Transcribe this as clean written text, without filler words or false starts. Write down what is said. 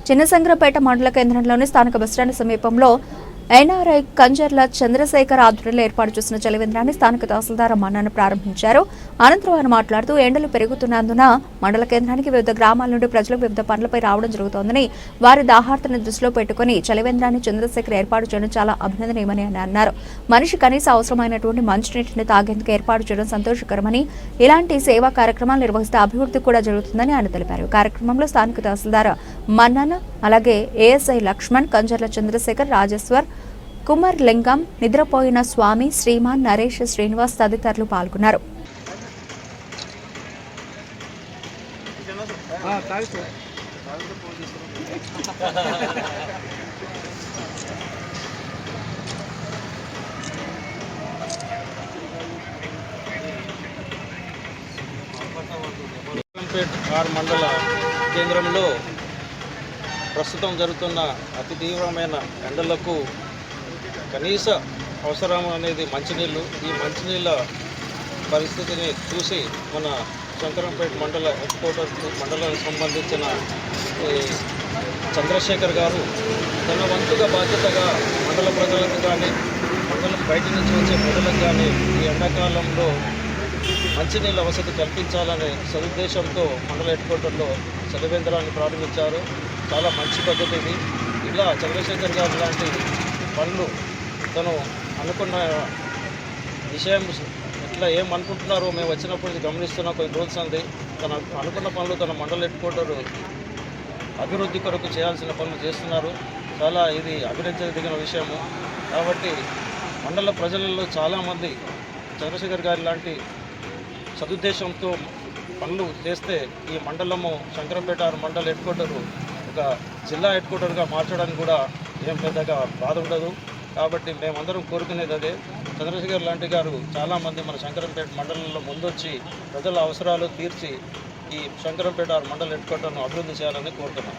చిన్నసంగ్రపేట మండల కేంద్రంలోని స్థానిక బస్టాండ్ సమీపంలో ఎన్ఆర్ఐ కంజర్ల చంద్రశేఖర్ ఆధ్వర్యంలో ఏర్పాటు చేసిన చలివేంద్రాన్ని స్థానిక తహసీల్దార్ మన్నాను ప్రారంభించారు. అనంతరం ఆయన మాట్లాడుతూ ఎండలు పెరుగుతున్నందున మండల కేంద్రానికి వివిధ గ్రామాల నుండి ప్రజలు వివిధ పనులపై రావడం జరుగుతోందని, వారి దాహార్తను దృష్టిలో పెట్టుకుని చలివేంద్రాన్ని చంద్రశేఖర్ ఏర్పాటు చేయడం చాలా అభినందనీయమని ఆయన అన్నారు. మనిషి కనీస అవసరమైనటువంటి మంచినీటిని తాగేందుకు ఏర్పాటు చేయడం సంతోషకరమని, ఇలాంటి సేవా కార్యక్రమాలు నిర్వహిస్తే అభివృద్ధి కూడా జరుగుతుందని ఆయన తెలిపారు. కార్యక్రమంలో స్థానిక తహసీల్దార్ మన్నాన, అలాగే ఏఎస్ఐ లక్ష్మణ్, కంజర్ల చంద్రశేఖర్, రాజేశ్వర్, కుమార్ లింగం, నిద్రపోయిన స్వామి, శ్రీమాన్, నరేష్, శ్రీనివాస్ తదితరులు పాల్గొన్నారు. మండల కేంద్రంలో ప్రస్తుతం జరుగుతున్న అతి తీవ్రమైన ఎండలకు కనీస అవసరం అనేది మంచినీళ్ళు. ఈ మంచినీళ్ళ పరిస్థితిని చూసి మన శంకరంపేట మండల హెడ్ క్వార్టర్కు మండలానికి సంబంధించిన చంద్రశేఖర్ గారు తన వంతుగా బాధ్యతగా మండల ప్రజలకు కానీ, మండలం బయట నుంచి వచ్చే ప్రజలకు కానీ ఈ ఎండాకాలంలో మంచినీళ్ళ వసతి కల్పించాలనే సదుద్దేశంతో మండల హెడ్ క్వార్టర్లో చలివేంద్రాన్ని ప్రారంభించారు. చాలా మంచి పద్ధతి ఇది. ఇలా చంద్రశేఖర్ గారు లాంటి పనులు తను అనుకున్న విషయం ఎట్లా ఏమనుకుంటున్నారో మేము వచ్చినప్పుడు గమనిస్తున్న కొన్ని రోజులు అంది. తను అనుకున్న పనులు తన మండల హెడ్ క్వార్టర్ అభివృద్ధి కొరకు చేయాల్సిన పనులు చేస్తున్నారు. చాలా ఇది అభినందించదగిన విషయము. కాబట్టి మండల ప్రజలలో చాలామంది చంద్రశేఖర్ గారి లాంటి సదుద్దేశంతో పనులు చేస్తే ఈ మండలము శంకరంపేట మండల హెడ్ క్వార్టరు ఒక జిల్లా హెడ్ క్వార్టర్గా మార్చడానికి కూడా ఏం పెద్దగా బాధ ఉండదు. కాబట్టి మేమందరం కోరుకునేది అదే. చంద్రశేఖర్ లాంటి గారు చాలామంది మన శంకరంపేట మండలంలో ముందొచ్చి ప్రజల అవసరాలు తీర్చి ఈ శంకరంపేట మండల హెడ్ క్వార్టర్ను అభివృద్ధి చేయాలని కోరుతున్నాం.